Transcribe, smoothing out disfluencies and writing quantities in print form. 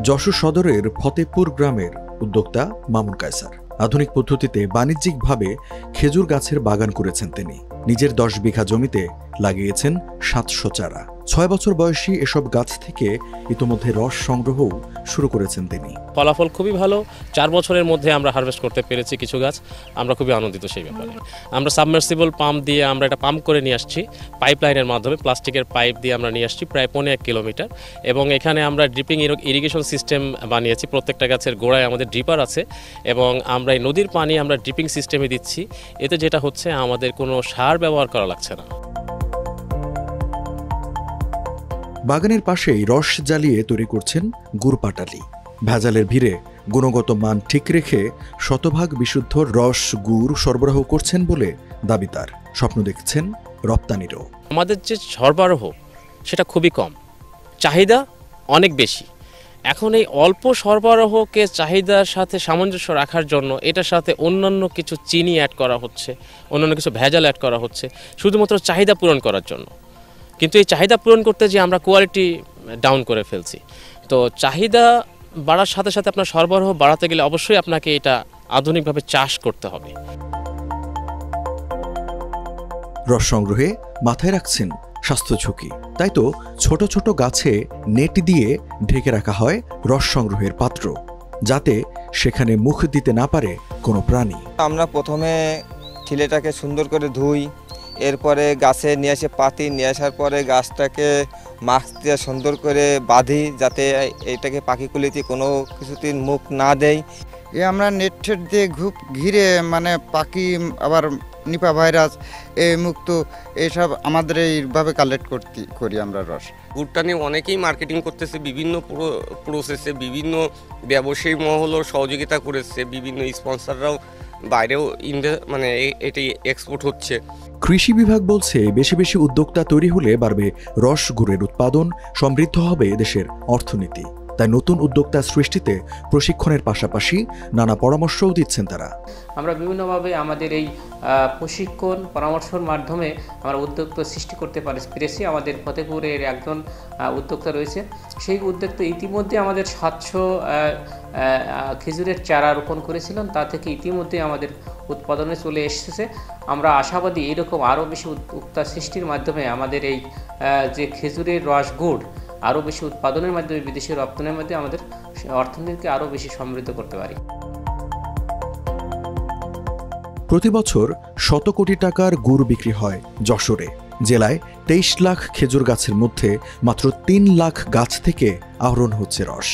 যশোর সদরের ফতেপুর গ্রামের উদ্যোক্তা মামুন কায়সার আধুনিক পদ্ধতিতে বাণিজ্যিকভাবে খেজুর গাছের বাগান করেছেন তিনি। নিজের 10 বিঘা জমিতে লাগিয়েছেন 700 চারা। 6 বছর বয়সী এসব গাছ থেকে ইতোমধ্যে রস সংগ্রহও শুরু করেছেন তিনি। ফলাফল খুবই ভালো। 4 বছরের মধ্যে আমরা হারভেস্ট করতে পেরেছি কিছু গাছ। আমরা খুবই আনন্দিত সেই ব্যাপারে। আমরা সাবমার্সিবল পাম্প দিয়ে আমরা এটা পাম্প করে নিয়ে আসছি, পাইপলাইনের মাধ্যমে প্লাস্টিকের পাইপ দিয়ে আমরা নিয়ে আসছি প্রায় 1.5 কিলোমিটার। এবং এখানে আমরা ড্রিপিং ইরিগেশন সিস্টেম বানিয়েছি। প্রত্যেকটা গাছের গোড়ায় আমাদের ড্রিপার আছে এবং আমরা এই নদীর পানি আমরা ড্রিপিং সিস্টেমে দিচ্ছি। এতে যেটা হচ্ছে আমাদের কোনো সার ব্যবহার করা লাগছে না। বাগানের পাশেই রস জ্বালিয়ে তৈরি করছেন গুড় পাটালি। ভেজালের ভিড়ে গুণগত মান ঠিক রেখে শতভাগ বিশুদ্ধ রস গুড় সরবরাহ করছেন বলে দাবি তার। স্বপ্ন দেখছেন রপ্তানিরও। আমাদের যে সরবরাহ সেটা খুবই কম, চাহিদা অনেক বেশি। এখন এই অল্প সরবরাহকে চাহিদার সাথে সামঞ্জস্য রাখার জন্য এটার সাথে অন্যান্য কিছু চিনি অ্যাড করা হচ্ছে, অন্যান্য কিছু ভেজাল অ্যাড করা হচ্ছে শুধুমাত্র চাহিদা পূরণ করার জন্য। কিন্তু এই চাহিদা পূরণ করতে যে আমরা কোয়ালিটি ডাউন করে ফেলছি। তো চাহিদা বাড়ার সাথে সাথে আপনার সরবরাহ বাড়াতে গেলে অবশ্যই আপনাকে এটা আধুনিকভাবে চাষ করতে হবে। রস সংগ্রহে মাথায় রাখছেন স্বাস্থ্য ঝুঁকি, তাই তো ছোট ছোট গাছে নেট দিয়ে ঢেকে রাখা হয় রস সংগ্রহের পাত্র, যাতে সেখানে মুখ দিতে না পারে কোনো প্রাণী। আমরা প্রথমে ঠিলেটাকে সুন্দর করে ধুই, এরপরে গাছে নিয়ে এসে পাতি, নিয়ে আসার পরে গাছটাকে মাস্ক দিয়ে সুন্দর করে বাঁধি, যাতে এইটাকে পাখিকুলিতে কোনো কিছুতে মুখ না দেয়। আমরা নেট দিয়ে ঘিরে মানে পাখি আবার নিপা ভাইরাস মুক্ত এসব আমাদের এইভাবে কালেক্ট করি আমরা রস। গুড়টা নিয়ে অনেকেই মার্কেটিং করতেছে, বিভিন্ন প্রসেসে বিভিন্ন ব্যবসায়ী মহলও সহযোগিতা করেছে, বিভিন্ন স্পন্সররাও বাইরেও মানে এটি এক্সপোর্ট হচ্ছে। কৃষি বিভাগ বলছে বেশি বেশি উদ্যোক্তা তৈরি হলে বাড়বে রস গুড়ের উৎপাদন, সমৃদ্ধ হবে দেশের অর্থনীতি। তাই নতুন উদ্যোক্তা সৃষ্টিতে প্রশিক্ষণের পাশাপাশি নানা পরামর্শও দিচ্ছেন তারা। আমরা বিভিন্নভাবে আমাদের এই প্রশিক্ষণ পরামর্শের মাধ্যমে আমরা উদ্যোক্তা সৃষ্টি করতে পেরেছি। আমাদের ফতেপুরের একজন উদ্যোক্তা রয়েছে, সেই উদ্যোক্তা ইতিমধ্যে আমাদের 700 খেজুরের চারা রোপণ করেছিলেন, তা থেকে ইতিমধ্যে আমাদের উৎপাদনে চলে এসেছে। আমরা আশাবাদী এরকম আরও বেশি উদ্যোক্তা সৃষ্টির মাধ্যমে আমাদের এই যে খেজুরের রস গুড় আরও বেশি উৎপাদনের মাধ্যমে বিদেশে রপ্তানির মাধ্যমে আমাদের অর্থনীতিকে আরও বেশি সমৃদ্ধ করতে পারি। প্রতি বছর 100 কোটি টাকার গুড় বিক্রি হয় যশোরে। জেলায় 23 লাখ খেজুর গাছের মধ্যে মাত্র 3 লাখ গাছ থেকে আহরণ হচ্ছে রস।